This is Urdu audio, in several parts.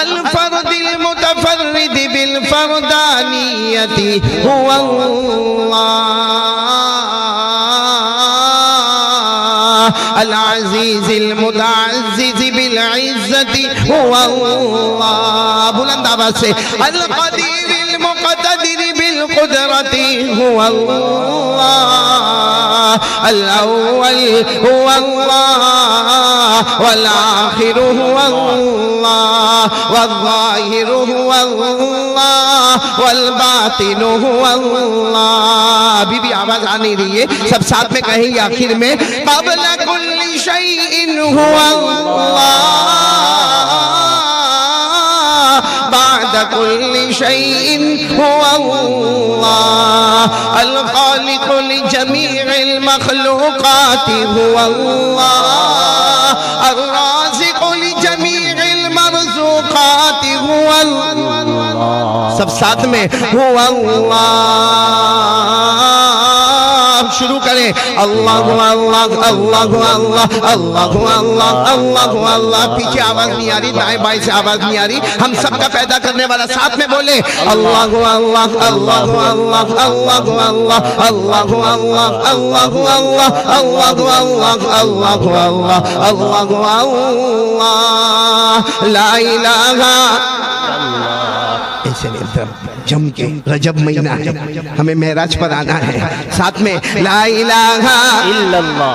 الفرد المتفرد بالفردانية هو الله، العزيز المتعزز بالعزة هو الله، بلند آواز سے، القدير المقتدر بالقدرة هو الله، الأول هو الله، والآخر هو الله، والظاهر هو الله، والباطن هو الله۔ ابھی بھی آواز آنے رہی ہے، سب ساتھ میں کہیں گے آخر میں، قبل كل شيء هو الله، بعد كل شيء هو الله، الخالق لجميع المخلوقات هو الله، الرازق لجميع المرزوقات هو الله۔ سب ساتھ میں هو الله۔ شروع کریں، اللہ اللہ اللہ اللہ اللہ اللہ اللہ اللہ۔ پیچھے آواز نہیں آ رہی، دائیں بائیں سے آواز نہیں آ رہی، ہم سب کا پیدا کرنے والا، ساتھ میں بولے اللہ اللہ اللہ اللہ اللہ اللہ اللہ اللہ اللہ اللہ اللہ اللہ اللہ اللہ لا الہ۔ ایسے جم کے رجب مہینہ ہے، ہمیں معراج پر آنا ہے، ساتھ میں لا الہ الا اللہ۔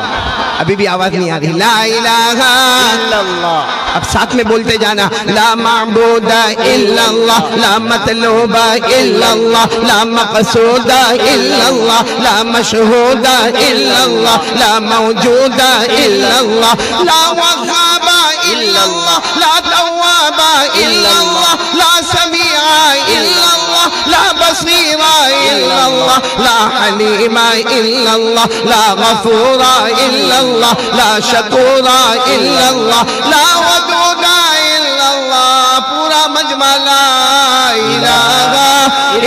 ابھی بھی آواز نہیں آ رہی، لا الہ الا اللہ۔ اب ساتھ میں بولتے جانا، لا معبود الا اللہ، لا مطلوب الا اللہ، لا مقصود الا اللہ، لا مشہود الا اللہ، لا موجود الا اللہ، لا وهاب الا اللہ، لا تواب الا اللہ، لا سمیع الا اللہ، لا بصیر الا اللہ، لا حلیم الا اللہ، لا غفور الا اللہ، لا شکور الا اللہ، لا ودود الا اللہ۔ پورا مجمع لا الہ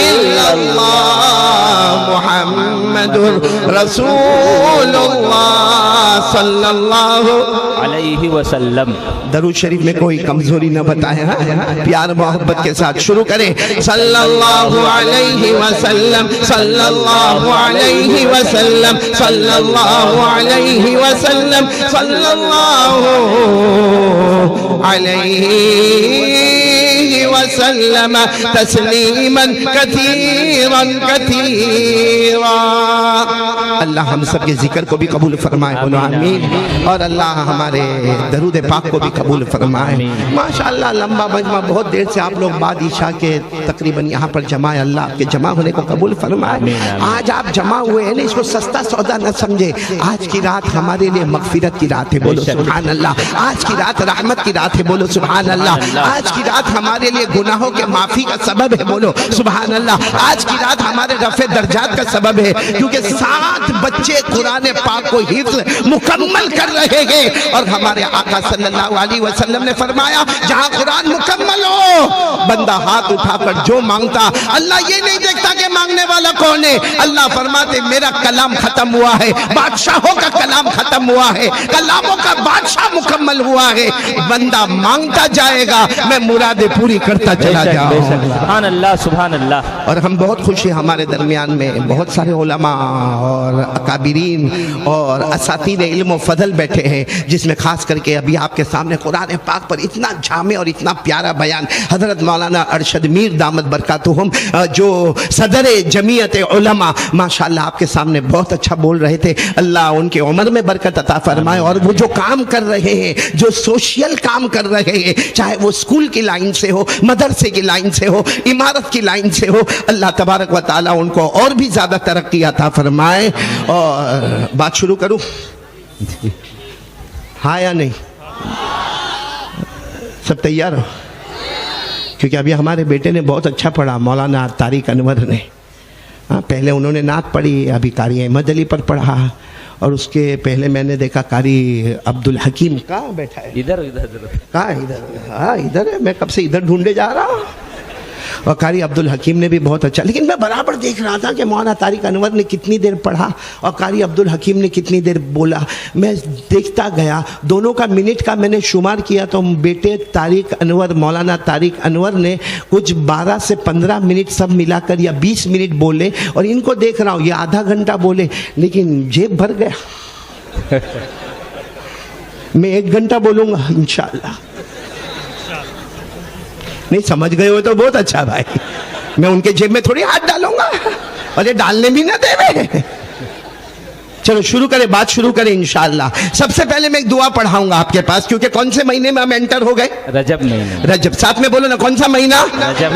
الا اللہ محمد رسول اللہ صلی اللہ علیہ وسلم۔ درود شریف میں کوئی کمزوری نہ بتائے، پیار محبت کے ساتھ شروع کریں، صلی اللہ علیہ وسلم صلی اللہ علیہ وسلم صلی اللہ علیہ وسلم صلی اللہ علیہ وسلم تسلیما کثیرا کثیرا۔ اللہ ہم سب کے ذکر کو بھی قبول فرمائے، بولو آمین، اور اللہ ہمارے درود پاک کو بھی قبول فرمائے۔ ماشاءاللہ لمبا مجمع، بہت دیر سے آپ لوگ بعد عشاء کے تقریباً یہاں پر جمع ہے، اللہ آپ کے جمع ہونے کو قبول فرمائے۔ آج آپ جمع ہوئے ہیں، اس کو سستا سودا نہ سمجھے، آج کی رات ہمارے لیے مغفرت کی رات ہے، بولو سبحان اللہ۔ آج کی رات رحمت کی رات ہے، بولو سبحان اللہ۔ آج کی رات ہمارے لیے گناہوں کے معافی کا سبب ہے، بولو سبحان اللہ۔ آج کی رات ہمارے رفع درجات کا سبب ہے، کیونکہ 7 بچے قرآن پاک کو حفظ مکمل کر رہے ہیں، اور ہمارے آقا صلی اللہ علیہ وسلم نے فرمایا جہاں قرآن مکمل ہو، بندہ ہاتھ اٹھا کر جو مانگتا، اللہ یہ نہیں دیکھتا کہ مانگنے والا کون ہے، اللہ فرماتے میرا کلام ختم ہوا ہے، بادشاہوں کا کلام ختم ہوا ہے، کلاموں کا بادشاہ مکمل ہوا ہے، بندہ مانگتا جائے گا، میں مرادیں پوری کرتا چلا جاؤں۔ سبحان اللہ سبحان اللہ۔ اور ہم بہت خوش ہیں، ہمارے درمیان میں بہت سارے علماء اور اکابرین اور اساتید علم و فضل بیٹھے ہیں، جس میں خاص کر کے ابھی آپ کے سامنے قرآن پاک پر اتنا جامع اور اتنا پیارا بیان حضرت مولانا ارشد میر دامت برکاتہم جو صدر جمعیت علماء ماشاءاللہ آپ کے سامنے بہت اچھا بول رہے تھے، اللہ ان کے عمر میں برکت عطا فرمائے، اور وہ جو کام کر رہے ہیں، جو سوشل کام کر رہے ہیں، چاہے وہ اسکول کی لائن سے ہو، مدرسے کی لائن سے ہو، عمارت کی لائن سے ہو، اللہ تبارک و تعالیٰ ان کو اور بھی زیادہ ترقی عطا فرمائے۔ اور بات شروع کروں، ہاں یا نہیں؟ سب تیار ہو؟ کیونکہ ابھی ہمارے بیٹے نے بہت اچھا پڑھا، مولانا طارق انور نے، پہلے انہوں نے نعت پڑھی، ابھی قاری احمد علی پر پڑھا، اور اس کے پہلے میں نے دیکھا قاری عبدالحکیم کہاں بیٹھا ہے، ادھر کہاں ادھر، ہاں ادھر ہے، میں کب سے ادھر ڈھونڈے جا رہا ہوں۔ اور قاری عبد الحکیم نے بھی بہت اچھا. لیکن میں برابر دیکھ رہا تھا کہ مولانا طارق انور نے کتنی دیر پڑھا اور قاری عبد الحکیم نے کتنی دیر بولا. میں دیکھتا گیا, دونوں کا منٹ کا میں نے شمار کیا تو بیٹے طارق انور, مولانا طارق انور نے کچھ 12 سے 15 منٹ سب ملا کر یا 20 منٹ بولے, اور ان کو دیکھ رہا ہوں یہ آدھا گھنٹہ بولے لیکن جیب بھر گیا. میں 1 گھنٹہ بولوں گا انشاءاللہ. نہیں سمجھ گئے ہو تو بہت اچھا بھائی, میں ان کے جیب میں تھوڑی ہاتھ ڈالوں گا اور یہ ڈالنے بھی نہ دے میں. چلو شروع کریں, بات شروع کریں انشاءاللہ. سب سے پہلے میں ایک دعا پڑھاؤں گا آپ کے پاس, کیونکہ کون سے مہینے میں ہم انٹر ہو گئے؟ رجب مہینہ. رجب. ساتھ میں بولو نا, کون سا مہینہ؟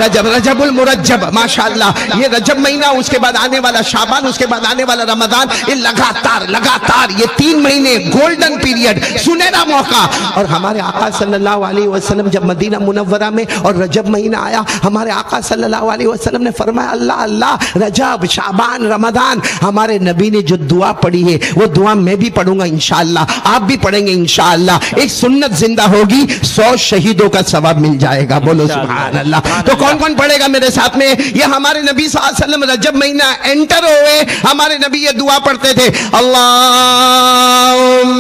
رجب. رجب المرجب. ماشاءاللہ یہ رجب مہینہ, اس کے بعد آنے والا شعبان, اس کے بعد آنے والا رمضان, یہ لگاتار یہ 3 مہینے گولڈن پیریڈ, سنہرا موقع. اور ہمارے آقا صلی اللہ علیہ وسلم جب مدینہ منورہ میں اور رجب مہینہ آیا, ہمارے آقا صلی اللہ علیہ وسلم نے فرمایا اللہ اللہ, رجب, شعبان, رمضان. ہمارے نبی نے جو دعا پڑھی ہے وہ دعا میں بھی پڑھوں گا انشاءاللہ, آپ بھی پڑھیں گے انشاءاللہ. ایک سنت زندہ ہوگی, 100 شہیدوں کا ثواب مل جائے گا. بولو سبحان اللہ. تو کون کون پڑھے گا میرے ساتھ میں؟ یہ ہمارے نبی صلی اللہ علیہ وسلم رجب مہینہ انٹر ہوئے, ہمارے نبی یہ دعا پڑھتے تھے, اللہم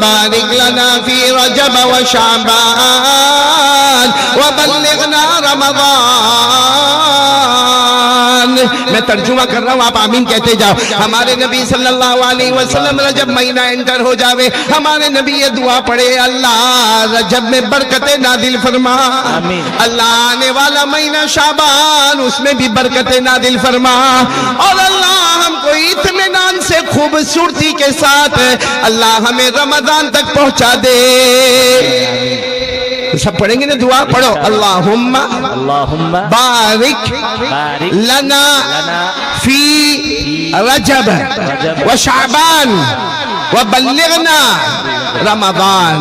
بارک لنا فی رجب و شعبان وبلغنا رمضان. میں ترجمہ کر رہا ہوں, آپ آمین کہتے جاؤ. ہمارے نبی صلی اللہ علیہ وسلم رجب مہینہ انٹر ہو جاوے, ہمارے نبی یہ دعا پڑھے, اللہ رجب میں برکتیں نازل فرما, اللہ آنے والا مہینہ شعبان اس میں بھی برکتیں نازل فرما, اور اللہ ہم کو اطمینان سے خوبصورتی کے ساتھ اللہ ہمیں رمضان تک پہنچا دے. سب پڑھیں گے نا دعا؟ پڑھو. اللہم بارک لنا فی رجب و شعبان وبلغنا رمضان.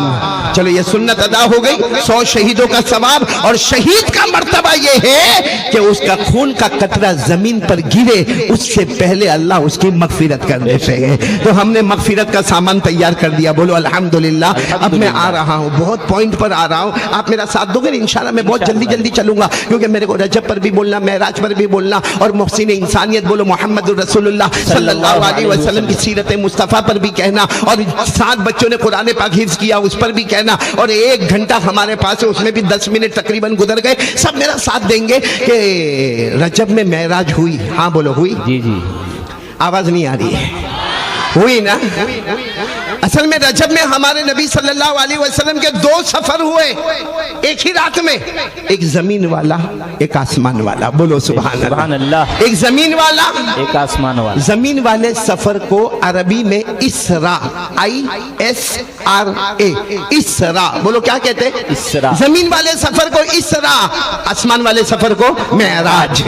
چلو یہ سنت ادا ہو گئی, 100 شہیدوں کا ثواب. اور شہید کا مرتبہ یہ ہے کہ اس کا خون کا قطرہ زمین پر گرے اس سے پہلے اللہ اس کی مغفرت کرنے سے. تو ہم نے مغفرت کا سامان تیار کر دیا. بولو الحمدللہ. اب میں آ رہا ہوں, بہت پوائنٹ پر آ رہا ہوں, آپ میرا ساتھ دو گے انشاءاللہ. میں بہت جلدی چلوں گا کیونکہ میرے کو رجب پر بھی بولنا, معراج پر بھی بولنا, اور محسن انسانیت بولو محمد الرسول اللہ صلی اللہ علیہ وسلم کی سیرت مصطفیٰ پر بھی کہنا, اور 7 بچوں نے قرآن پاک حفظ کیا اس پر بھی کہنا, اور 1 گھنٹہ ہمارے پاس ہے, اس میں بھی 10 منٹ تقریباً گزر گئے. سب میرا ساتھ دیں گے کہ رجب میں معراج ہوئی. ہاں بولو ہوئی. جی جی, آواز نہیں آ رہی ہے. ہوئی نا. اصل میں رجب میں ہمارے نبی صلی اللہ علیہ وسلم کے 2 سفر ہوئے ایک ہی رات میں, ایک زمین والا ایک آسمان والا. بولو سبحان اللہ. ایک زمین والا ایک آسمان والا. زمین والے سفر کو عربی میں اسرا, ISRA, اسرا. بولو کیا کہتے ہیں؟ اسرا. زمین والے سفر کو اسرا, آسمان والے سفر کو معراج.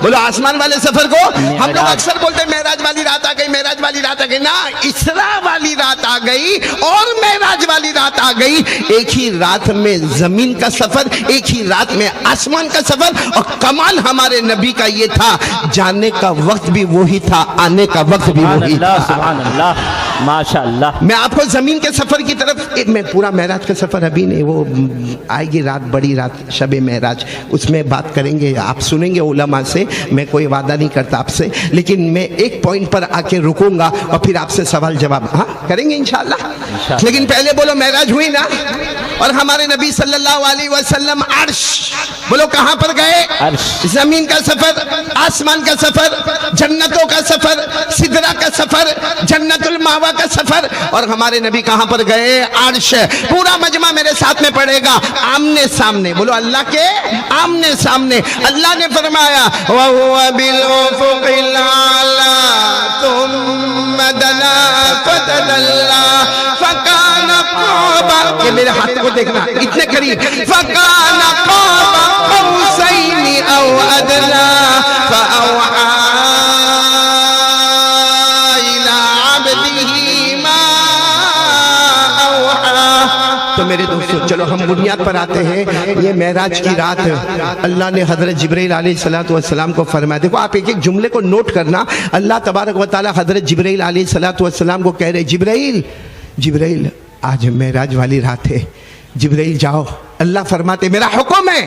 بولو آسمان والے سفر کو. ہم لوگ اکثر بولتے ہیں معراج والی رات آ گئی, معراج والی رات آ گئی. نا, اسرا والی رات آ گئی اور معراج والی رات آ گئی. ایک ہی رات میں زمین کا سفر, ایک ہی رات میں آسمان کا سفر. اور کمال ہمارے نبی کا یہ تھا, جانے کا وقت بھی وہی تھا, آنے کا وقت بھی وہی تھا. سبحان اللہ, ماشاءاللہ. میں آپ کو زمین کے سفر کی طرف, میں پورا معراج کا سفر ابھی نہیں, وہ آئے گی رات, بڑی رات شب معراج, اس میں بات کریں گے, آپ سنیں گے علماء سے. میں کوئی وعدہ نہیں کرتا آپ سے, لیکن میں ایک پوائنٹ پر آ کے رکوں گا اور پھر آپ سے سوال جواب ہاں کریں گے انشاءاللہ. لیکن پہلے بولو معراج ہوئی نا, اور ہمارے نبی صلی اللہ علیہ وسلم عرش, بولو کہاں پر گئے؟ عرش. زمین کا سفر, آسمان کا سفر, جنتوں کا سفر, سدرہ کا سفر, جنت الماوا کا سفر, اور ہمارے نبی کہاں پر گئے؟ عرش. پورا مجمع میرے ساتھ میں پڑھے گا, آمنے سامنے. بولو اللہ کے آمنے سامنے. اللہ نے فرمایا وَهُوَ بِالْأُفُقِ الْأَعْلَى ثُمَّ دَنَا فَتَدَلَّى فَكَانَ قَابَ, یہ میرے ہاتھ کو دیکھنا اتنے قریب, فَكَانَ قَابَ قَوْسَيْنِ أَوْ أَدْنَى فَأَوْحَى إِلَىٰ عَبْدِهِ مَا أَوْحَى. تو میرے دوستو چلو ہم بنیاد پر آتے ہیں. یہ معراج کی رات اللہ نے حضرت جبرائیل علیہ السلام کو فرمایا. دیکھو آپ ایک ایک جملے کو نوٹ کرنا. اللہ تبارک و تعالی حضرت جبرائیل علیہ السلام کو کہہ رہے, جبرائیل آج معراج والی رات ہے, جبرائیل جاؤ. اللہ فرماتے میرا حکم ہے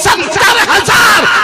70,000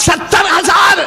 70,000।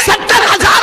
70,000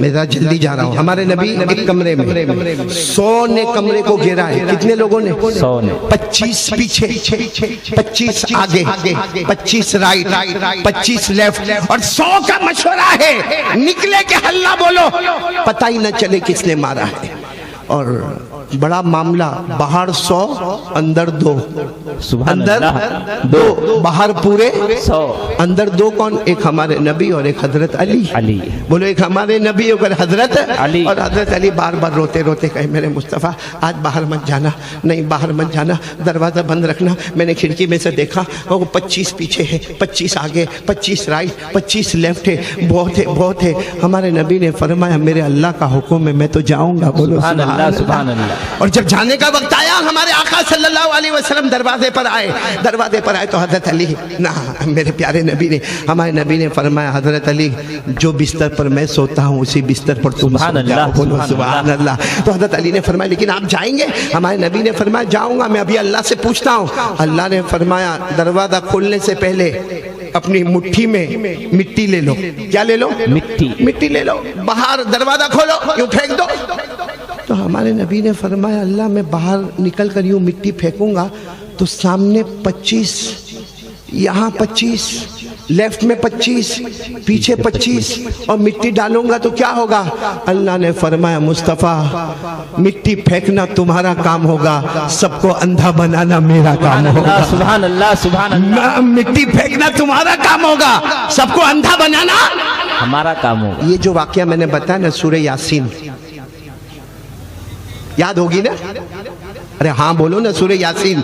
میرا جلدی جا رہا ہوں. ہمارے نبی ایک کمرے میں 100 نے کمرے کو گھیرا ہے. کتنے لوگوں نے؟ 100 نے. 25 پیچھے، 25 آگے، 25 رائٹ، 25 لیفٹ، اور 100 کا مشورہ ہے نکلے کہ ہلّا بولو پتہ ہی نہ چلے کس نے مارا ہے. اور بڑا معاملہ، باہر 100 اندر 2، سبحان اندر اللہ. 2، باہر پورے 100. اندر 2. کون؟ ایک ہمارے نبی اور ایک حضرت علی. علی. بولو ایک ہمارے نبی اور حضرت علی. اور حضرت علی بار بار روتے روتے کہے میرے مصطفیٰ آج باہر مت جانا، نہیں باہر مت جانا، دروازہ بند رکھنا. میں نے کھڑکی میں سے دیکھا وہ 25 پیچھے ہے، 25 آگے، 25 رائٹ، 25 لیفٹ ہے. بہت ہے، بہت ہے. ہمارے نبی نے فرمایا میرے اللہ کا حکم ہے میں تو جاؤں گا. بولو سبحان اللہ، سبحان اللہ. اور جب جانے کا وقت آیا ہمارے آقا صلی اللہ علیہ وسلم دروازے پر آئے. دروازے پر آئے تو حضرت علی نہ، میرے پیارے نبی نے، ہمارے نبی نے فرمایا حضرت علی جو بستر پر میں سوتا ہوں اسی بستر پر تم سو جاؤ. بولو سبحان اللہ. تو حضرت علی نے فرمایا لیکن آپ جائیں گے؟ ہمارے نبی نے فرمایا جاؤں گا، میں ابھی اللہ سے پوچھتا ہوں. اللہ نے فرمایا دروازہ کھولنے سے پہلے اپنی مٹھی میں مٹی لے لو. کیا لے لو؟ مٹی. مٹی لے لو، باہر دروازہ کھولو، یوں پھینک دو. تو ہمارے نبی نے فرمایا اللہ میں باہر نکل کر یوں مٹی پھینکوں گا تو سامنے 25، یہاں 25، لیفٹ میں 25، پیچھے 25، اور مٹی ڈالوں گا تو کیا ہوگا؟ اللہ نے فرمایا مصطفیٰ مٹی پھینکنا تمہارا کام ہوگا، سب کو اندھا بنانا میرا کام ہوگا. سبحان اللہ، سبحان اللہ. مٹی پھینکنا تمہارا کام ہوگا، سب کو اندھا بنانا ہمارا کام ہوگا. یہ جو واقعہ میں نے بتایا نا سورہ یاسین، یاد ہوگی نا؟ ارے ہاں بولو نا. سورہ یاسین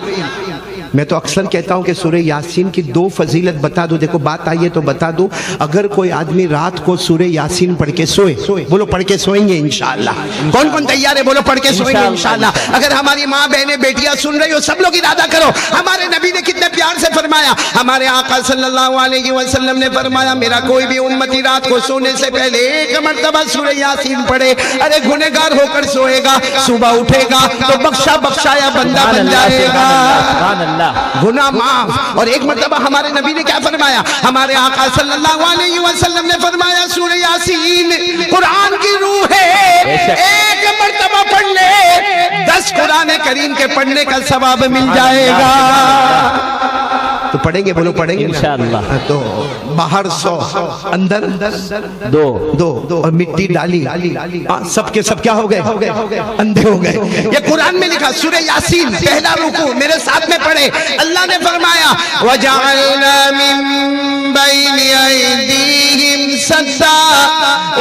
میں تو اکثر کہتا ہوں کہ سورہ یاسین کی 2 فضیلت بتا دو. دیکھو بات آئیے تو بتا دو. اگر کوئی آدمی رات کو سورہ یاسین پڑھ کے سوئے، بولو پڑھ کے سوئیں گے انشاءاللہ. کون کون تیار ہے؟ بولو پڑھ کے سوئیں گے انشاءاللہ. اگر ہماری ماں بہنیں بیٹیاں سن رہی ہو سب لوگ ارادہ کرو. ہمارے نبی نے کتنے پیار سے فرمایا، ہمارے آقا صلی اللہ علیہ وسلم نے فرمایا میرا کوئی بھی امتی رات کو سونے سے پہلے 1 مرتبہ سورہ یاسین پڑھے، ارے گنہگار ہو کر سوئے گا، صبح اٹھے گا تو بخشا بخشایا بندہ بن جائے گا، گناہ معاف. اور 1 مرتبہ ہمارے نبی نے کیا فرمایا؟ ہمارے آقا صلی اللہ علیہ وسلم نے فرمایا سورہ یاسین قرآن کی روح ہے، 1 مرتبہ پڑھ لے 10 قرآن کریم کے پڑھنے کا ثواب مل جائے گا. تو پڑھیں گے؟ بولو پڑھیں گے انشاءاللہ. تو باہر 100 اندر 2 اور مٹی ڈالی، سب کے سب کیا ہو گئے؟ اندھے ہو گئے. یہ قرآن میں لکھا سورہ یاسین پہلا رکوع میرے ساتھ میں پڑھے. اللہ نے فرمایا وَجَعَلْنَا مِن بَيْنِ أَيْدِيهِمْ سَدًّا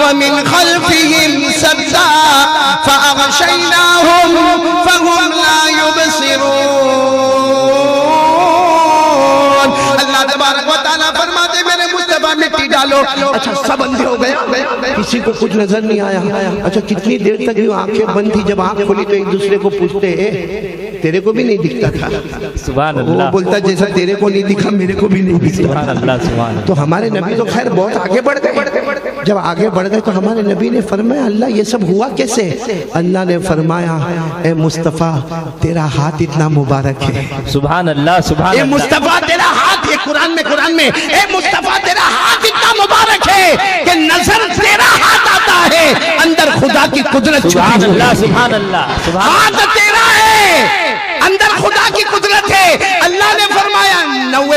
وَمِنْ خَلْفِهِمْ سَدًّا فَأَغْشَيْنَاهُمْ فَهُمْ لَا يُبْصِرُونَ. اللہ تبارک و تعالیٰ فرماتے میرے مصطفیٰ مٹی ڈالو. اچھا سب اندھے ہو گئے، کسی کو کچھ نظر نہیں آیا. اچھا کتنی دیر تک یہ آنکھیں بند تھی؟ جب آنکھ کھلی تو ایک دوسرے کو پوچھتے تیرے کو بھی نہیں دکھتا تھا؟ سبحان اللہ. وہ بولتا جیسا تیرے کو نہیں دکھا میرے کو بھی نہیں دکھتا. سبحان اللہ، سبحان اللہ. تو ہمارے نبی تو خیر بہت آگے بڑھ گئے. جب آگے بڑھ گئے تو ہمارے نبی نے فرمایا اللہ یہ سب ہوا کیسے؟ اللہ نے فرمایا اے مصطفیٰ تیرا ہاتھ اتنا مبارک ہے. سبحان اللہ، سبحان اے اللہ. مصطفیٰ تیرا ہاتھ، یہ قرآن میں اے مصطفیٰ تیرا ہاتھ اتنا مبارک ہے کہ نظر تیرا ہاتھ آتا ہے، اندر خدا کی قدرت سبحان اللہ، سبحان اللہ. ہاتھ تیرا ہے، اندر خدا کی قدرت ہے. اللہ نے فرمایا 90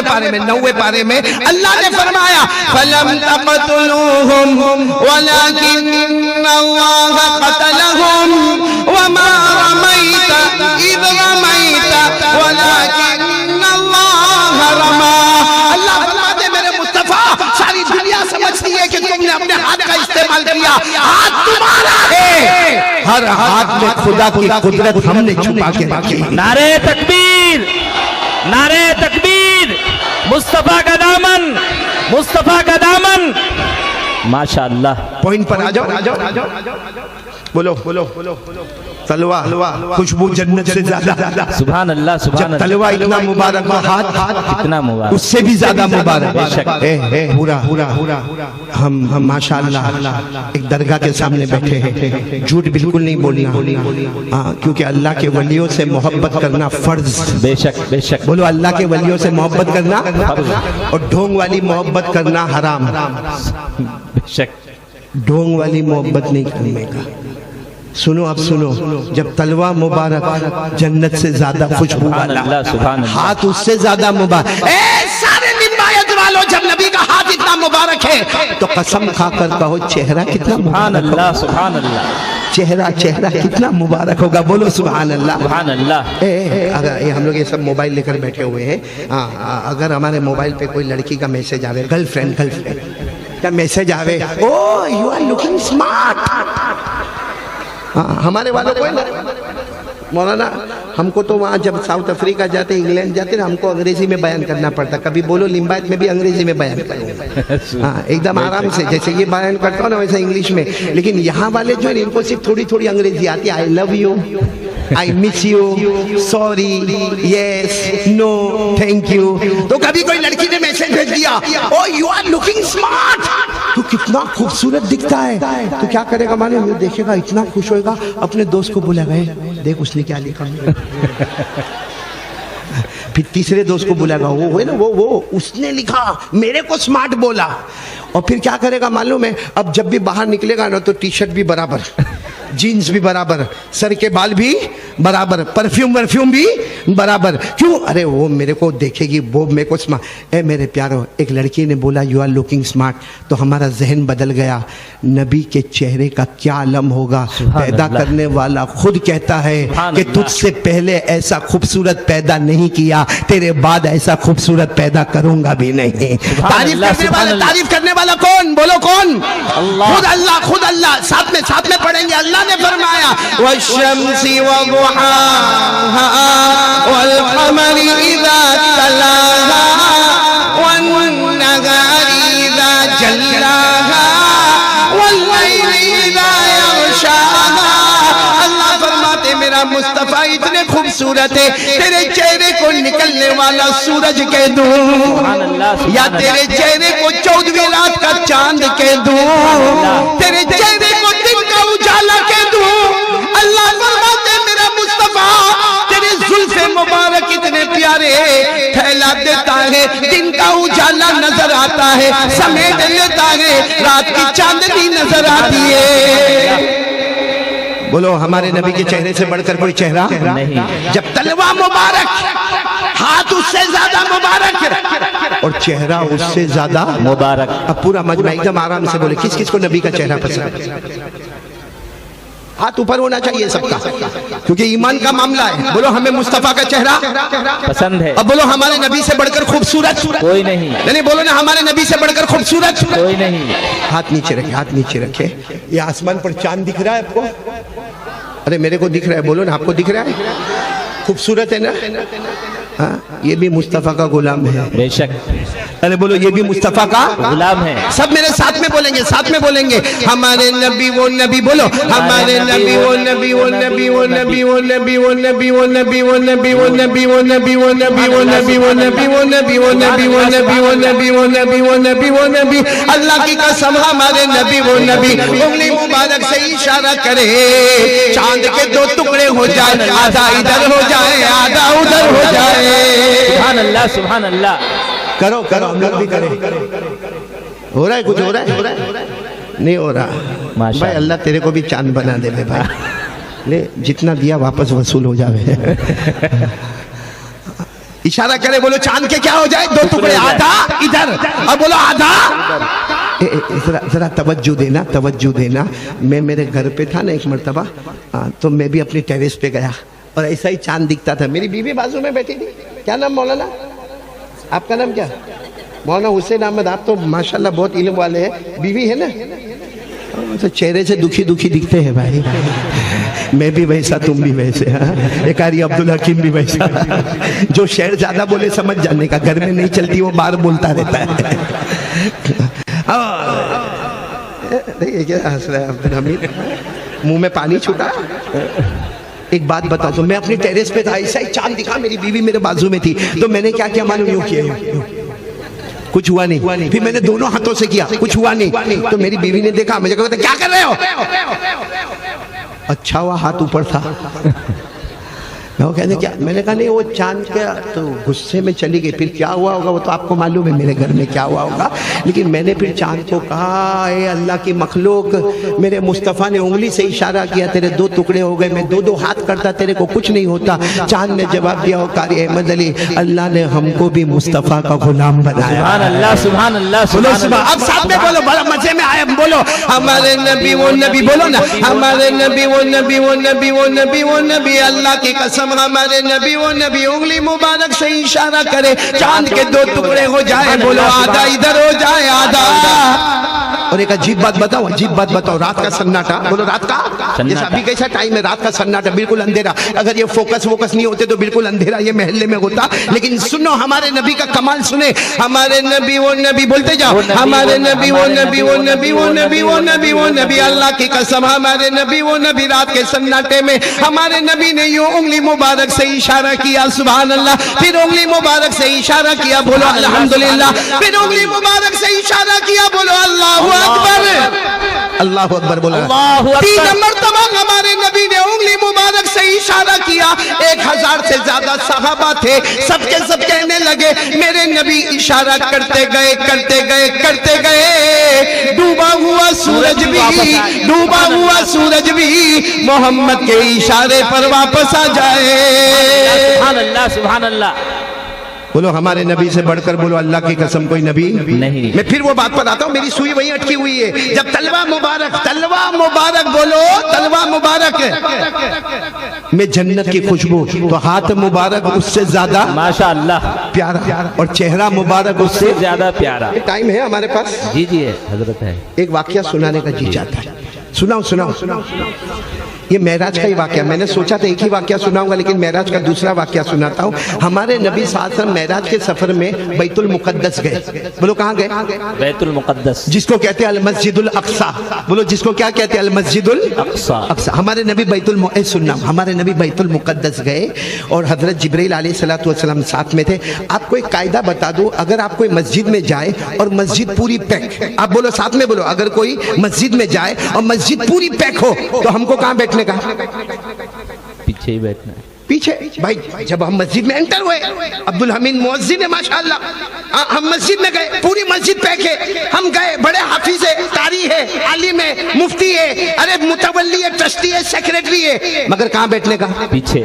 پارے میں اللہ نے فرمایا فَلَمْ تَقْتُلُوهُمْ وَلَكِنَّ اللَّهَ قَتَلَهُمْ وَمَا رَمَيْتَ إِذْ رَمَيْتَ وَلَكِنَّ اللَّهَ رَمَى. اللہ فرماتے میرے مصطفیٰ ساری دنیا سمجھتی ہے کہ تم نے اپنے ہاتھ کا استعمال کیا، ہاتھ تمہارا ہے، ہر ہاتھ میں خدا کی قدرت ہم نے چھپا کے رکھی. نعرہ تکبیر، نعرہ تکبیر. مصطفیٰ کا دامن، مصطفیٰ کا دامن. ماشاءاللہ. پوائنٹ پر آ جاؤ. بولو تلوا خوشبو جنت سے زیادہ. سبحان اللہ، سبحان اللہ. تلوا اتنا مبارک، ہاتھ اتنا مبارک، اس سے بھی زیادہ مبارک. بے شک. پورا ہم ماشاءاللہ ایک درگاہ کے سامنے بیٹھے ہیں. جھوٹ بالکل نہیں بولنا، کیونکہ اللہ کے ولیوں سے محبت کرنا فرض. بے شک، بے شک. بولو اللہ کے ولیوں سے محبت کرنا اور ڈھونگ والی محبت کرنا حرام. بے شک. ڈھونگ والی محبت نہیں کرنے کا. سنو اب سنو, جب تلوہ مبارک جنت سے زیادہ خوشبو والا, ہاتھ اس سے زیادہ مبارک, اے سارے نمایت والوں, جب نبی کا ہاتھ اتنا مبارک ہے تو قسم کھا کر کہو چہرہ کتنا مبارک ہوگا. سبحان اللہ, چہرہ کتنا مبارک ہوگا. بولو سبحان اللہ. سبحان اللہ. اگر ہم لوگ یہ سب موبائل لے کر بیٹھے ہوئے ہیں, اگر ہمارے موبائل پہ کوئی لڑکی کا میسج آوے, گرل فرینڈ کا میسج آوے, او یو آر لوکنگ اسمارٹ, ہمارے والوں کو مولانا ہم کو تو وہاں جب ساؤتھ افریقہ جاتے, انگلینڈ جاتے نا, ہم کو انگریزی میں بیان کرنا پڑتا. کبھی بولو لمبایت میں بھی انگریزی میں بیان کروں, ہاں ایک دم آرام سے, جیسے یہ بیان کرتا ہوں نا ویسے انگلش میں. لیکن یہاں والے جو ہیں ان کو صرف تھوڑی تھوڑی انگریزی آتی ہے. I love you, I miss you, sorry, yes, no, thank you. تو کبھی کوئی لڑکی نے میسج بھیج دیا, oh you are looking smart, تو کتنا خوبصورت دکھتا ہے, تو کیا کرے گا معلوم, دیکھے گا اتنا خوش ہوئے گا, اپنے دوست کو بلا گئے, دیکھ اس نے کیا لکھا. پھر تیسرے دوست کو بلا گا, وہ ہے نا وہ اس نے لکھا, میرے کو سمارٹ بولا. اور پھر کیا کرے گا معلوم ہے, اب جب بھی باہر نکلے گا نا تو ٹی شرٹ بھی برابر, جینز بھی برابر, سر کے بال بھی برابر, پرفیوم بھی برابر. کیوں؟ ارے وہ میرے کو دیکھے گی, وہ میرے کو سمارٹ. اے میرے پیارو, ایک لڑکی نے بولا یو آر لوکنگ اسمارٹ, تو ہمارا ذہن بدل گیا. نبی کے چہرے کا کیا علم ہوگا. پیدا کرنے والا خود کہتا ہے کہ تجھ سے پہلے ایسا خوبصورت پیدا نہیں کیا, تیرے بعد ایسا خوبصورت پیدا کروں گا بھی نہیں. تعریف کرنے والا کون؟ بولو کون؟ خود اللہ, خود اللہ. ساتھ میں پڑھیں گے. اللہ نے فرمایا والشمس وضحاها والقمر اذا تلاها والنهار اذا جلاها والليل اذا يغشاها. اللہ فرماتے میرا مصطفیٰ اتنے خوبصورت ہے, تیرے چہرے کو نکلنے والا سورج کہہ دوں, یا تیرے چہرے کو 14ویں رات کا چاند کہہ دوں, تیرے چہرے کو دن کا اجالا کہہ دوں. اللہ فرماتے میرا مصطفیٰ تیرے زلف مبارک اتنے پیارے, پھیلا دیتا ہے, دن کا اجالا نظر آتا ہے, سمیٹ لیتا ہے, رات کی چاندنی نظر آتی ہے. بولو ہمارے نبی کے چہرے سے بڑھ کر کوئی چہرہ نہیں. جب تلوہ مبارک, ہاتھ اس سے زیادہ مبارک اور چہرہ اس سے زیادہ مبارک. اب پورا مجمع ایک دم آرام سے بولے, کس کس کو نبی کا چہرہ پسند ہے؟ ہاتھ اوپر ہونا چاہیے سب کا, کیونکہ ایمان کا معاملہ ہے. بولو ہمیں مصطفیٰ کا چہرہ پسند ہے. اب بولو ہمارے نبی سے بڑھ کر خوبصورت کوئی نہیں. نہیں بولو نا ہمارے نبی سے بڑھ کر خوبصورت کوئی نہیں. ہاتھ نیچے رکھے, ہاتھ نیچے رکھے. یہ آسمان پر چاند دکھ رہا ہے آپ کو؟ ارے میرے کو دکھ رہا ہے, بولو نا آپ کو دکھ رہا ہے؟ خوبصورت ہے نا؟ ہاں, یہ بھی مصطفیٰ کا غلام ہے. بے شک. ارے بولو یہ بھی مصطفیٰ کا غلام ہے. سب میرے ساتھ میں بولیں گے, ساتھ میں بولیں گے, ہمارے نبی وہ نبی. بولو ہمارے نبی وہ نبی, وہ نبی, وہ نبی, وہ نبی, وہ نبی, وہ نبی, وہ نبی, وہ نبی, وہ نبی, وہ نبی, وہ نبی, وہ نبی, وہ نبی, وہ نبی, وہ نبی, وہ نبی, وہ نبی, وہ نبی, وہ نبی. اللہ کی قسم ہمارے نبی وہ نبی. انگلی مبارک سے اشارہ کرے, چاند کے 2 ٹکڑے ہو جائے, آدھا ادھر ہو جائے, آدھا ادھر ہو جائے. سبحان اللہ, سبحان اللہ. کرو ہم لوگ بھی کریں. ہو رہا ہے کچھ؟ ہو رہا ہے نہیں ہو رہا؟ بھائی اللہ تیرے کو بھی چاند بنا دے بھائی, لے جتنا دیا واپس وصول ہو جاوے. اشارہ کرے, بولو چاند کے کیا ہو جائے 2 ٹکڑے, آدھا ادھر. اب بولو آدھا. ذرا توجہ دینا. میں میرے گھر پہ تھا نا ایک مرتبہ, تو میں بھی اپنی ٹیریس پہ گیا اور ایسا ہی چاند دکھتا تھا. میری بیوی بازو میں بیٹھی تھی. کیا نام مولانا آپ کا؟ نام کیا؟ مولانا حسین احمد. آپ تو ماشاءاللہ بہت علم والے ہیں. بیوی ہے نا؟ چہرے سے دکھی دکھتے ہیں بھائی. میں بھی ویسا, تم بھی ویسے. ایک آری عبدالحکیم بھی ویسا. جو شعر زیادہ بولے سمجھ جانے کا, گھر میں نہیں چلتی وہ باہر بولتا رہتا ہے. کیا ہنس رہا ہے عبدالحمید؟ منہ میں پانی چھوٹا. ایک بات بتا تو, میں اپنی ٹیریس پہ تھا, ایسا ہی چاند دکھا, میری بیوی میرے بازو میں تھی, تو میں نے کیا معلوم, یوں کیا, کچھ ہوا نہیں. پھر میں نے دونوں ہاتھوں سے کیا, کچھ ہوا نہیں. تو میری بیوی نے دیکھا, مجھے کہا کیا کر رہے ہو؟ اچھا ہوا ہاتھ اوپر تھا. وہ کہتے کیا؟ میں نے کہا نہیں وہ چاند کا تو غصے میں چلی گئی، پھر کیا ہوا ہوگا وہ تو آپ کو معلوم ہے میرے گھر میں کیا ہوا ہوگا، لیکن میں نے پھر چاند کو کہا اے اللہ کی مخلوق، میرے مصطفیٰ نے انگلی سے اشارہ کیا تیرے دو ٹکڑے ہو گئے، میں دو دو ہاتھ کرتا تیرے کو کچھ نہیں ہوتا۔ چاند نے جواب دیا قاری احمد علی اللہ نے ہم کو بھی مصطفیٰ کا غلام بنایا۔ سبحان اللہ سبحان اللہ سبحان اللہ۔ اب ساتھ میں بولو، بڑا مزے میں آیا، بولو ہمارے نبی وہ نبی، بولو نا ہمارے نبی وہ نبی وہ نبی وہ نبی وہ نبی، اللہ کی قسم ہمارے نبی وہ نبی، انگلی مبارک سے اشارہ کرے چاند کے دو ٹکڑے ہو جائے، بولو آدھا ادھر ہو جائے آدھا۔ اور ایک عجیب بات بتاؤ، عجیب بات بتاؤ، رات کا سناٹا، بولو رات کا، جیسا ابھی کیسا ٹائم ہے، رات کا سناٹا، بالکل اندھیرا، اگر یہ فوکس نہیں ہوتے تو بالکل اندھیرا یہ محلے میں ہوتا، لیکن سنو ہمارے نبی کا کمال سنے، ہمارے نبی وہ نبی، بولتے جاؤ ہمارے نبی وہ نبی وہ نبی وہ نبی وہ نبی وہ نبی، اللہ کی قسم ہمارے نبی وہ نبی، رات کے سناٹے میں ہمارے نبی نے یوں انگلی مبارک سے اشارہ کیا، سبحان اللہ، پھر انگلی مبارک سے اشارہ کیا، بولو الحمدللہ، پھر انگلی مبارک سے اشارہ کیا، بولو اللہ اکبر، اللہ اکبر، بولو اللہ اکبر۔ 3 مرتبہ ہمارے نبی نے انگلی مبارک سے اشارہ کیا، 1000 سے زیادہ صحابہ تھے، سب کے سب کہنے لگے میرے نبی اشارہ کرتے گئے کرتے گئے کرتے گئے، ڈوبا ہوا سورج بھی، ڈوبا ہوا سورج بھی محمد کے اشارے پر واپس آ جائے۔ سبحان اللہ سبحان اللہ۔ بولو ہمارے نبی سے بڑھ کر بولو اللہ کی قسم کوئی نبی نہیں۔ میں پھر وہ بات پر آتا ہوں، میری سوئی وہیں اٹکی ہوئی ہے، جب تلوہ مبارک، تلوہ مبارک، بولو تلوہ مبارک میں جنت کی خوشبو، تو ہاتھ مبارک اس سے زیادہ ماشاءاللہ پیارا، اور چہرہ مبارک اس سے زیادہ پیارا۔ ٹائم ہے ہمارے پاس؟ جی جی حضرت ہے۔ ایک واقعہ سنانے کا جی چاہتا ہے، سناؤ سناؤ سناؤ۔ یہ معراج کا ہی واقعہ، میں نے سوچا تھا ایک ہی واقعہ سناؤں گا لیکن معراج کا دوسرا واقعہ سناتا ہوں۔ ہمارے نبی صلی اللہ علیہ وسلم معراج کے سفر میں بیت المقدس گئے، بولو کہاں گئے؟ بیت المقدس، جس کو کہتے ہیں المسجد الاقصی، بولو جس کو کیا کہتے ہیں؟ المسجد الاقصی۔ ہمارے نبی ہمارے نبی بیت المقدس گئے اور حضرت جبرائیل علیہ السلام ساتھ میں تھے۔ آپ کو ایک قاعدہ بتا دوں، اگر آپ کوئی مسجد میں جائے اور مسجد پوری پیک، آپ بولو ساتھ میں بولو، اگر کوئی مسجد میں جائے اور مسجد پوری پیک ہو تو ہم کو کہاں بیٹھنے کا؟ پیچھے ہی بیٹھنا ہے۔ پیچھے بھائی جب ہم مسجد میں انٹر ہوئے، عبدالحمید مؤذن ہے ماشاءاللہ، ہم مسجد میں گئے، پوری مسجد پیک ہے، ہم گئے، بڑے حافظ ہے، قاری ہے، عالم ہے، مفتی ہے، ارے متولی ہے، ٹرسٹی ہے، سیکریٹری ہے، مگر کہاں بیٹھنے کا؟ پیچھے۔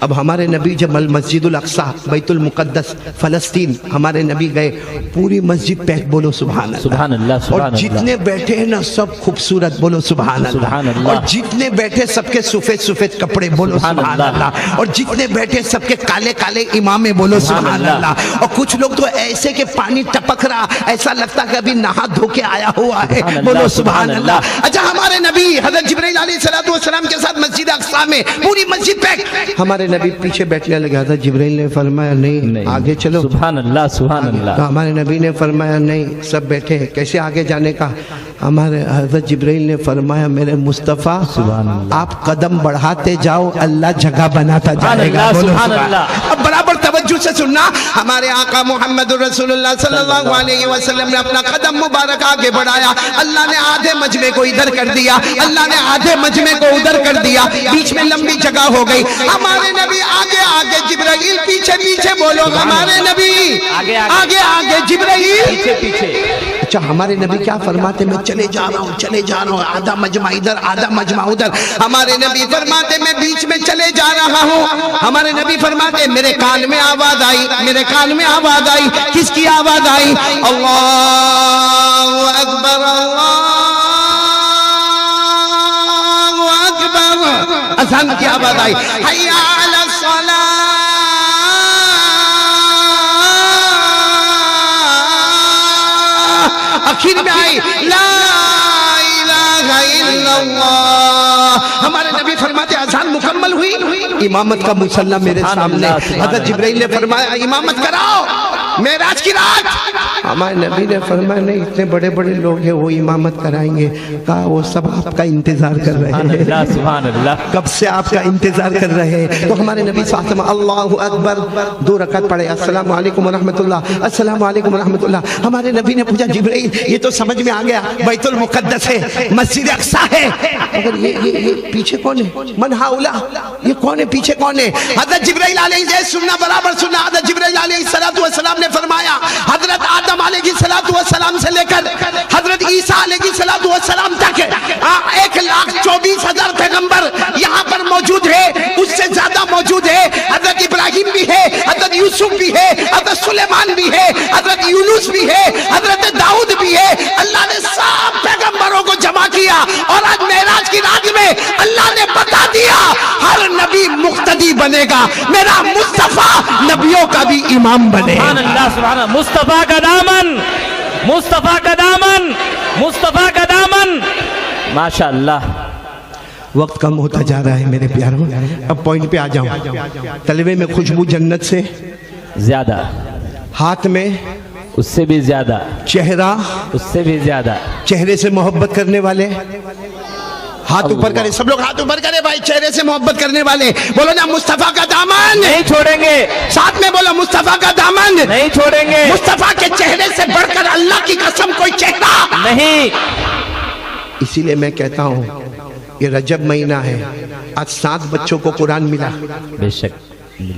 اب ہمارے نبی جب المسجد الاقصی بیت المقدس فلسطین ہمارے نبی گئے، پوری مسجد پیک، بولو سبحان اللہ سبحان اللہ۔ اور جتنے بیٹھے ہیں نا سب خوبصورت، بولو سبحان اللہ، اور جتنے بیٹھے سب کے سفید سفید کپڑے، بولو سبحان اللہ، اور جتنے بیٹھے سب کے کالے کالے امامے، بولو سبحان اللہ، اور کچھ لوگ تو ایسے کہ پانی ٹپک رہا، ایسا لگتا کہ ابھی نہا دھو کے آیا ہوا ہے، بولو سبحان اللہ۔ اچھا ہمارے نبی حضرت جبرائیل علیہ السلام کے ساتھ مسجد اقصی میں پوری مسجد پیک، ہمارے نبی پیچھے بیٹھنے لگا تھا، جبرائیل نے فرمایا نہیں آگے چلو، سبحان اللہ سبحان اللہ۔ تو ہمارے نبی نے فرمایا نہیں سب بیٹھے، کیسے آگے جانے کا؟ ہمارے حضرت جبرائیل نے فرمایا میرے مصطفیٰ آپ قدم بڑھاتے جاؤ، اللہ جگہ بناتا جائے گا، سبحان اللہ۔ اب برابر توجہ سے سننا، ہمارے آقا محمد رسول اللہ صلی اللہ علیہ وسلم نے اپنا قدم مبارک آگے بڑھایا، اللہ نے آدھے مجمع کو ادھر کر دیا، اللہ نے آدھے مجمع کو ادھر کر دیا، بیچ میں لمبی جگہ ہو گئی، ہمارے نبی آگے آگے، جبرائیل پیچھے پیچھے، بولو ہمارے نبی آگے آگے، جبرائیل پیچھے پیچھے۔ اچھا ہمارے نبی کیا فرماتے؟ میں چلے جا رہا ہوں، آدھا مجمع ادھر آدھا مجمع ادھر، ہمارے نبی فرماتے میں بیچ میں چلے جا رہا ہوں، ہمارے نبی فرماتے میرے کان میں آواز آئی، میرے کان میں آواز آئی، کس کی آواز آئی؟ اللہ اکبر اللہ اکبر، اذان کی آواز آئی، حی علی الصلاۃ، آخر میں آئی لا الہ الا اللہ۔ ہمارے نبی فرماتے اذان مکمل ہوئی، امامت کا مصلی میرے سامنے، حضرت جبرائیل نے فرمایا امامت کراؤ، معراج کی رات ہمارے نبی نے فرمایا نہیں اتنے بڑے بڑے لوگ ہیں وہ امامت کرائیں گے. کہا وہ سب آپ کا انتظار کر رہے ہیں, سبحان اللہ, کب سے آپ کا انتظار کر رہے ہیں. تو ہمارے نبی صلی اللہ علیہ وسلم اللہ اکبر 2 رکعت پڑھے, السلام علیکم ورحمۃ اللہ, السلام علیکم ورحمۃ اللہ. ہمارے نبی نے پوچھا جبرائیل یہ تو سمجھ میں آ گیا بیت المقدس ہے, مسجد اقصیٰ ہے, مگر یہ پیچھے کون ہے؟ من ہاؤلا, یہ کون ہے پیچھے کون ہے؟ حضرت جبرائیل علیہ السلام, سننا برابر سننا, حضرت جبرائیل علیہ السلام نے فرمایا حضرت آدم علیہ السلام سے لے کر حضرت عیسیٰ علیہ السلام تک 1,24,000 پیغمبر یہاں پر موجود ہے, اس سے زیادہ موجود ہے. حضرت ابراہیم بھی ہے, حضرت یوسف بھی ہے, حضرت سلیمان بھی ہے, حضرت یونس بھی ہے, حضرت داؤد بھی ہے. اللہ نے سب پیغمبروں کو جمع کیا اور آج معراج کی رات میں اللہ نے بتا دیا ہر نبی مقتدی بنے گا, میرا مصطفیٰ نبیوں کا بھی امام بنے. سبحان اللہ, سبحان اللہ. مصطفیٰ کا دامن, مصطفیٰ کا دامن, مصطفیٰ کا دامن, ماشاءاللہ. وقت کم ہوتا جا رہا ہے میرے پیاروں, اب پوائنٹ پہ آ جاؤں. تلوے میں خوشبو جنت سے زیادہ, ہاتھ میں اس سے بھی زیادہ, چہرہ اس سے بھی زیادہ, چہرے سے محبت کرنے والے, ہاتھ اوپر کرے, سب لوگ ہاتھ اوپر کرے بھائی, چہرے سے محبت کرنے والے بولو نا مصطفیٰ کا دامن نہیں چھوڑیں گے, ساتھ میں بولو مصطفیٰ کا دامن نہیں چھوڑیں گے, مصطفیٰ کے چہرے سے بڑھ کر اللہ کی قسم کوئی چہرہ نہیں. اسی لیے میں کہتا ہوں یہ رجب مہینہ ہے, آج 7 بچوں کو قرآن ملا. بے شک,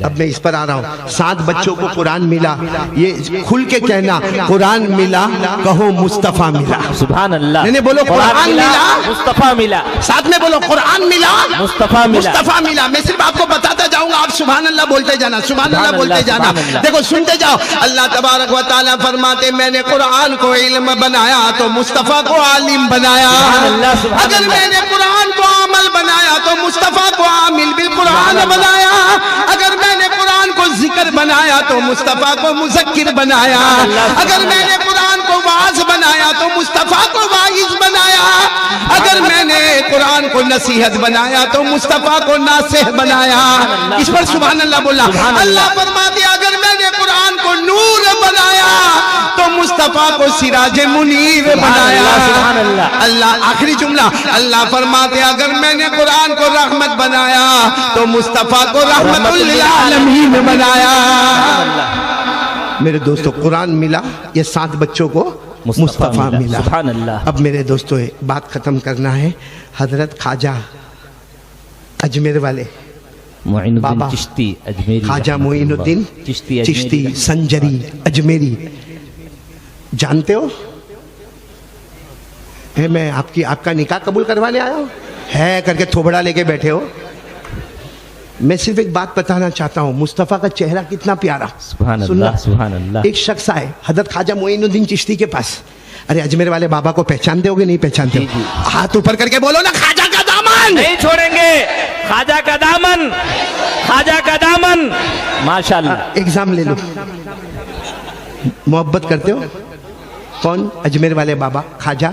اب میں اس پر آ رہا ہوں, 7 بچوں کو قرآن ملا, یہ کھل کے کہنا قرآن ملا, کہو مصطفیٰ ملا. سبحان اللہ. نہیں بولو قرآن ملا, مصطفیٰ ملا, ساتھ میں بولو قرآن ملا, مصطفیٰ ملا, مصطفیٰ ملا. میں صرف آپ کو بتاتا جاؤں گا, آپ سبحان اللہ بولتے جانا, سبحان اللہ بولتے جانا. دیکھو سنتے جاؤ, اللہ تبارک و تعالیٰ فرماتے میں نے قرآن کو علم بنایا تو مصطفیٰ کو عالم بنایا. اگر میں نے قرآن کو عمل بنایا تو مصطفیٰ کو عامل بالقرآن بنایا. اگر میں نے قرآن کو ذکر بنایا تو مصطفیٰ کو مذکر بنایا. اگر میں نے قرآن کو واعظ بنایا تو مصطفیٰ کو واعظ بنایا. اگر میں نے قرآن کو نصیحت بنایا تو مصطفیٰ کو ناصح بنایا. اس پر سبحان اللہ بولا. اللہ فرماتے اگر میں نے قرآن کو نور بنایا تو مصطفیٰ کو سراج منیر بنایا. اللہ آخری جملہ, اللہ فرماتے اگر میں نے قرآن کو رحمت بنایا تو مصطفیٰ کو رحمت للعالمین بنایا. میرے دوستو قرآن ملا, یہ 7 بچوں کو مصطفیٰ ملا. سبحان اللہ. اب میرے دوستو بات ختم کرنا ہے. حضرت خواجہ اجمیر والے معین بابا الدین چشتی اجمیری, خواجہ معین الدین چشتی سنجری اجمیری, جانتے ہو میں آپ کا نکاح قبول کروانے آیا ہوں ہے کر کے تھوبڑا لے کے بیٹھے ہو. میں صرف ایک بات بتانا چاہتا ہوں, مصطفیٰ کا چہرہ کتنا پیارا. سبحان اللہ, سبحان اللہ. ایک شخص آئے حضرت خواجہ معین الدین چشتی کے پاس, ارے اجمیر والے بابا کو پہچانتے ہو گے نہیں پہچانتے ہو؟ ہاتھ اوپر کر کے بولو نا خواجہ کا دامن نہیں چھوڑیں گے, خواجہ کا دامن, خواجہ کا دامن, ماشاءاللہ. ایگزام لے لو, محبت کرتے ہو کون؟ اجمیر والے بابا خواجہ,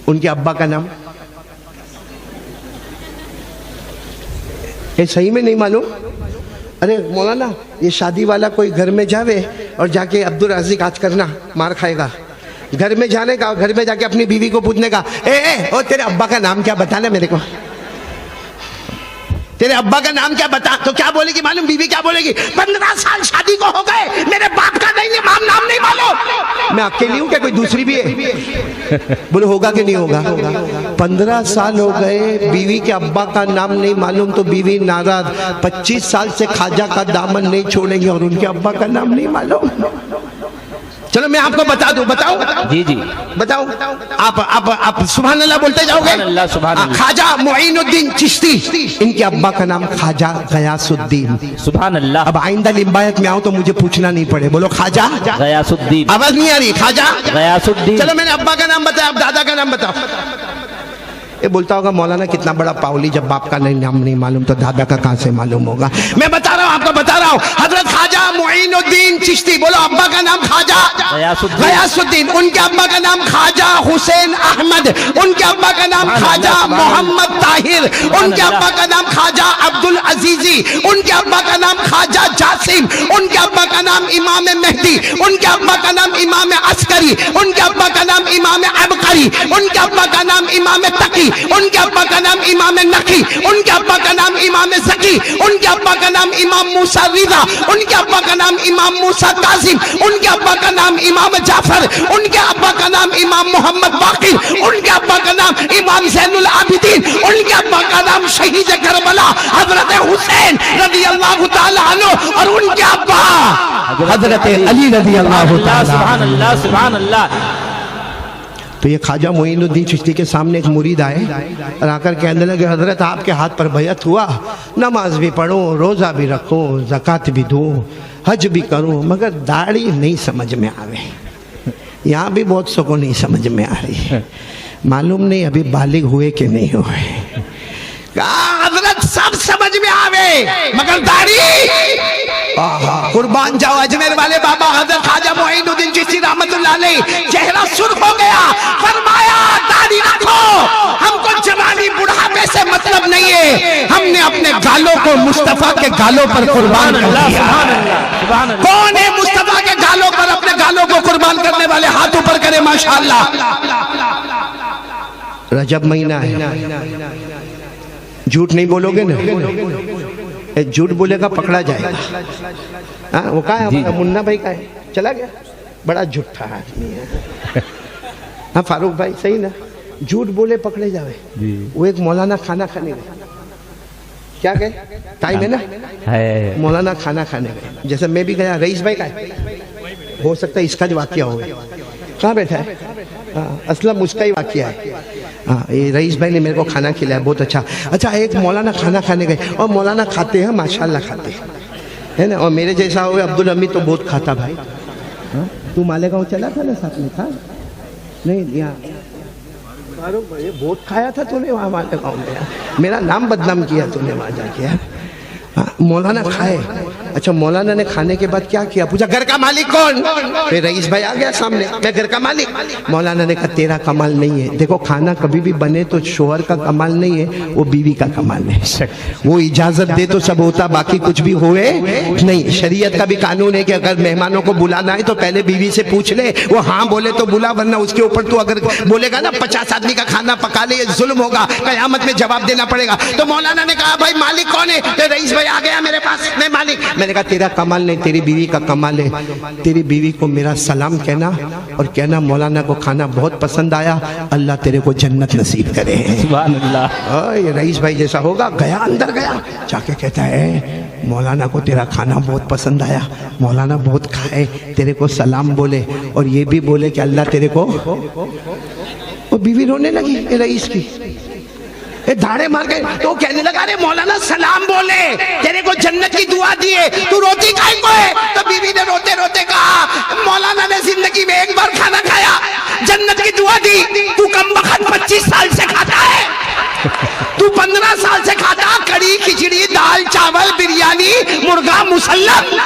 ان کے ابا کا نام صحیح میں نہیں معلوم؟ ارے مولانا یہ شادی والا کوئی گھر میں جاوے اور جا کے عبدالرزاق آج کرنا مار کھائے گا. گھر میں جانے کا, گھر میں جا کے اپنی بیوی کو پوچھنے کا, او تیرے ابا کا نام کیا بتانا میرے کو, تیرے ابا کا نام کیا بتا. تو کیا بولے گی معلوم؟ بیوی کیا بولے گی؟ 15 سال شادی کو ہو گئے, میرے باپ کا نہیں نام نہیں معلوم. میں اکیلی ہوں کہ کوئی دوسری بھی ہے؟ بولے ہوگا کہ نہیں ہوگا؟ 15 سال ہو گئے, بیوی کے ابا کا نام نہیں معلوم تو بیوی ناراض. 25 سال سے خواجہ کا دامن نہیں چھوڑیں گے اور ان کے ابا کا نام نہیں معلوم. چلو میں آپ کو بتا دوں, بتاؤں جی جی بتاؤں, آپ سبحان اللہ بولتے جاؤ گے. سبحان اللہ. خواجہ معین الدین چشتی, ان کے ابا کا نام خواجہ غیاث الدین. سبحان اللہ. اب آئندہ لمبایت میں آؤں تو مجھے پوچھنا نہیں پڑے, بولو خواجہ غیاث الدین. آواز نہیں آ رہی؟ خواجہ غیاث الدین. چلو میں نے ابا کا نام بتایا, اب دادا کا نام بتاؤ. یہ بولتا ہوگا مولانا کتنا بڑا پاولی, جب باپ کا نام نہیں معلوم تو دادا کا کہاں سے معلوم ہوگا. میں بتا رہا ہوں, آپ کو بتا رہا ہوں. حضرت خواجہ معین الدین چشتی, بولو ابا کا نام خواجہ غیاث الدین, ان کے ابا کا نام خواجہ حسین احمد, ان کے ابا کا نام خواجہ محمد طاہر, ان کے ابا کا نام خواجہ عبدالعزیزی, ان کے ابا کا نام خواجہ جاسر قاسم، ان کے ابا کا نام امام مہدی، ان کے ابا کا نام امام عسکری، ان کے ابا کا نام امام عبقری، ان کے ابا کا نام امام تقی، ان کے ابا کا نام امام نقی، ان کے ابا کا نام امام زکی، ان کے ابا کا نام امام موسیٰ رضا، ان کے ابا کا نام امام موسیٰ کاظم، ان کے ابا کا نام امام جعفر، ان کے ابا کا نام امام محمد باقر، ان کے ابا کا نام امام زین العابدین، ان کے ابا کا نام شہید کربلا حضرت حسین رضی اللہ تعالی عنہ، اور ان کے ابا حضرت علی رضی اللہ تعالی عنہ۔ سبحان اللہ سبحان اللہ۔ تو یہ خواجہ معین الدین چشتی کے سامنے ایک مرید آئے اور آ کر کہنے لگے حضرت آپ کے ہاتھ پر بیعت ہوا، نماز بھی پڑھو، روزہ بھی رکھو، زکوٰۃ بھی دو، حج بھی کرو، مگر داڑھی نہیں سمجھ میں آوے۔ یہاں بھی بہت سو کو نہیں سمجھ میں آ رہی، معلوم نہیں ابھی بالغ ہوئے کہ نہیں ہوئے۔ کہا حضرت سب سمجھ میں آوے مگر داڑھی، قربان جاؤ اجمیر والے بابا حضرت خواجہ معین الدین چشتی رحمت اللہ علیہ چہرہ سرخ ہو گیا، فرمایا داڑھی رکھو، ہم کو جوانی بڑھاپے سے مطلب نہیں ہے، ہم نے اپنے گالوں کو مصطفیٰ کے گالوں پر قربان کر دیا۔ کون ہے مصطفیٰ کے گالوں پر اپنے گالوں کو قربان کرنے والے؟ ہاتھ اوپر کرے ماشاءاللہ۔ رجب مہینہ ہے، جھوٹ نہیں بولو گے نا، جھوٹ بولے گا پکڑا جائے گا۔ وہ کہا ہے منا بھائی کہا ہے، چلا گیا، بڑا جھوٹا آدمی ہے۔ ہاں فاروق بھائی صحیح نا، جھوٹ بولے پکڑے جاوے۔ وہ ایک مولانا کھانا کھانے گئے، کیا گئے؟ ٹائم ہے نا، مولانا کھانا کھانے گئے، جیسے میں بھی گیا۔ رئیس بھائی کہا ہے، ہو سکتا ہے اس کا جو واقعہ ہوگا، کہاں بیٹھا ہے؟ اسلم اس کا ہی واقعہ ہے۔ یہ رئیس بھائی نے میرے کو کھانا کھلایا، بہت اچھا۔ اچھا ایک مولانا کھانا کھانے گئے، اور مولانا کھاتے ہیں ماشاءاللہ کھاتے ہیں نا، اور میرے جیسا ہوئے عبدالحمید تو بہت کھاتا بھائی۔ تو مالیگاؤں چلا تھا نا ساتھ میں، تھا نہیں لیا؟ فاروق بھائی بہت کھایا تھا تو نے وہاں مالیگاؤں میں، میرا نام بدنام کیا تو نے وہاں جا کے۔ مولانا کھائے، اچھا مولانا نے کھانے کے بعد کیا کیا؟ پوچھا گھر کا مالک کون؟ پھر رئیس بھائی آ گیا سامنے، میں گھر کا مالک۔ مولانا نے کہا تیرا کمال نہیں ہے، دیکھو کھانا کبھی بھی بنے تو شوہر کا کمال نہیں ہے، وہ بیوی کا کمال ہے۔ وہ اجازت دے تو سب ہوتا، باقی کچھ بھی ہوئے نہیں۔ شریعت کا بھی قانون ہے کہ اگر مہمانوں کو بلانا ہے تو پہلے بیوی سے پوچھ لے، وہ ہاں بولے تو بلا، ورنہ اس کے اوپر تو اگر بولے گا نا 50 آدمی کا کھانا پکا لے، یہ ظلم ہوگا، قیامت میں جواب دینا پڑے گا۔ تو مولانا نے کہا بھائی مالک کون ہے؟ تو رئیس بھائی آ گیا میرے پاس، میں مالک۔ میں نے کہا تیرا کمال نہیں، تیری بیوی کا کمال ہے، تیری بیوی کو میرا سلام کہنا اور کہنا مولانا کو کھانا بہت پسند آیا، اللہ تیرے کو جنت نصیب کرے۔ سبحان اللہ۔ یہ رئیس بھائی جیسا ہوگا، گیا اندر گیا، جا کے کہتا ہے مولانا کو تیرا کھانا بہت پسند آیا، مولانا بہت کھائے، تیرے کو سلام بولے اور یہ بھی بولے کہ اللہ تیرے کو۔ وہ بیوی رونے لگی رئیس کی، دھاڑے مار گئے، تو کہنے لگا رے مولانا سلام بولے، تیرے کو جنت کی دعا دیے، تو روتی کائیں کو ہے؟ تو بیوی نے روتے روتے کہا مولانا نے زندگی میں ایک بار کھانا کھایا، جنت کی دعا دی، تو کم بخت 25 سال سے کھاتا ہے، تو 15 سال سے کھاتا، کڑی کھچڑی دال چاول بریانی مرغا مسلم،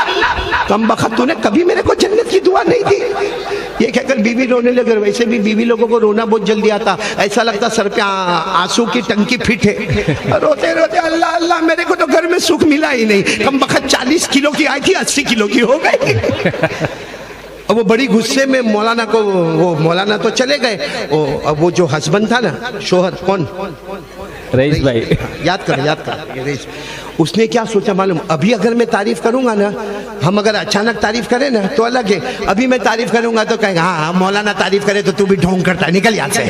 کم بخت تو نے کبھی میرے کو جنت کی دعا نہیں دی۔ یہ کہہ کر بیوی رونے لگے۔ ویسے بھی بیوی لوگوں کو رونا بہت جلدی آتا، ایسا لگتا سر پہ آنسو کی ٹنکی پھٹ ہے، روتے روتے اللہ اللہ میرے کو تو گھر میں سکھ ملا ہی نہیں، کم بخت 40 کلو کی آئی تھی 80 کلو کی ہو گئی۔ اور وہ بڑی غصے میں مولانا کو، وہ مولانا تو چلے گئے، وہ جو ہسبینڈ تھا نا، شوہر کون؟ رئیس بھائی، یاد کر رئیس، اس نے کیا سوچا معلوم؟ ابھی اگر میں تعریف کروں گا نا، ہم اگر اچانک تعریف کریں نا تو الگ ہے، ابھی میں تعریف کروں گا تو کہیں گا ہاں مولانا تعریف کرے تو بھی ڈھونگ کرتا ہے، نکل یہاں سے۔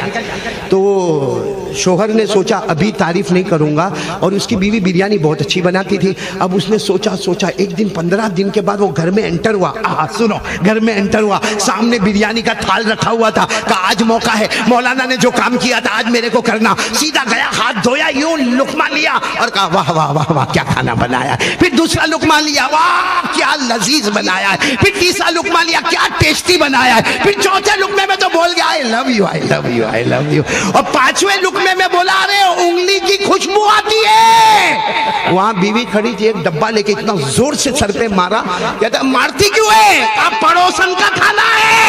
تو شوہر نے سوچا ابھی تعریف نہیں کروں گا، اور اس کی بیوی بریانی بہت اچھی بناتی تھی۔ اب اس نے سوچا ایک دن 15 دن کے بعد وہ گھر میں انٹر ہوا، سنو، گھر میں انٹر ہوا، سامنے بریانی کا تھال رکھا ہوا تھا، کہا آج موقع ہے، مولانا نے جو کام کیا تھا آج میرے کو کرنا۔ سیدھا گیا، ہاتھ دھویا، یوں لقمہ لیا اور کہا واہ واہ واہ واہ کیا کھانا بنایا ہے۔ پھر دوسرا لقمہ لیا، واہ کیا لذیذ بنایا ہے۔ پھر تیسرا لقمہ لیا، کیا ٹیسٹی بنایا ہے۔ پھر چوتھے لقمے میں تو بول گیا I love you I love you I love you, اور پانچویں لقمے میں بولا رہے انگلی کی خوشبو آتی ہے۔ وہاں بیوی کھڑی تھی، ایک ڈبہ لے کے اتنا زور سے سر پہ مارا، کہتا مارتی کیوں ہے؟ کہا پڑوسن کا کھانا ہے۔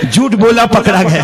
جھوٹ بولا پکڑا گیا۔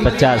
50।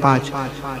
5,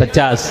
50,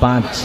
5,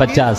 50।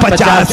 50।